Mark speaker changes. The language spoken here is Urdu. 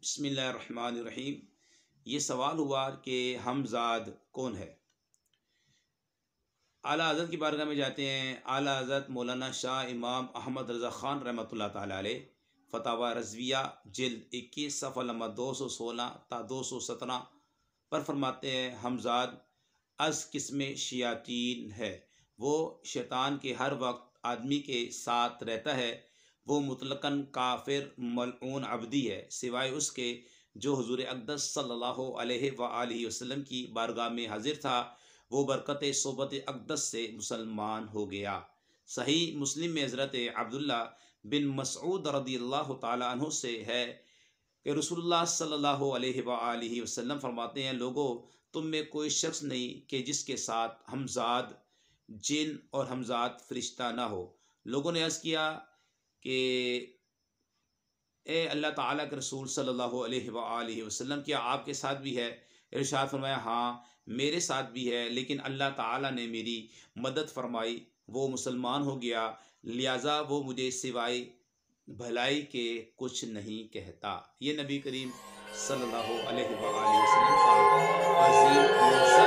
Speaker 1: بسم اللہ الرحمن الرحیم۔ یہ سوال ہوا کہ ہمزاد کون ہے؟ اعلیٰ حضرت کی بارگاہ میں جاتے ہیں۔ اعلیٰ حضرت مولانا شاہ امام احمد رضا خان رحمۃ اللہ تعالیٰ علیہ فتاوی رضویہ جلد 21 صفحہ نمبر 216 تا 217 پر فرماتے ہیں ہمزاد از قسم شیاطین ہے، وہ شیطان کے ہر وقت آدمی کے ساتھ رہتا ہے، وہ مطلقاً کافر ملعون عبدی ہے، سوائے اس کے جو حضور اقدس صلی اللہ علیہ وآلہ وسلم کی بارگاہ میں حاضر تھا، وہ برکت صحبت اقدس سے مسلمان ہو گیا۔ صحیح مسلم میں حضرت عبداللہ بن مسعود رضی اللہ تعالی عنہ سے ہے کہ رسول اللہ صلی اللہ علیہ وآلہ وسلم فرماتے ہیں، لوگوں تم میں کوئی شخص نہیں کہ جس کے ساتھ ہمزاد جن اور ہمزاد فرشتہ نہ ہو۔ لوگوں نے عرض کیا کہ اے اللہ تعالیٰ کے رسول صلی اللہ علیہ وآلہ وسلم، کیا آپ کے ساتھ بھی ہے؟ ارشاد فرمایا ہاں میرے ساتھ بھی ہے، لیکن اللہ تعالیٰ نے میری مدد فرمائی، وہ مسلمان ہو گیا، لہٰذا وہ مجھے سوائے بھلائی کے کچھ نہیں کہتا۔ یہ نبی کریم صلی اللہ علیہ وآلہ وسلم کا عظیم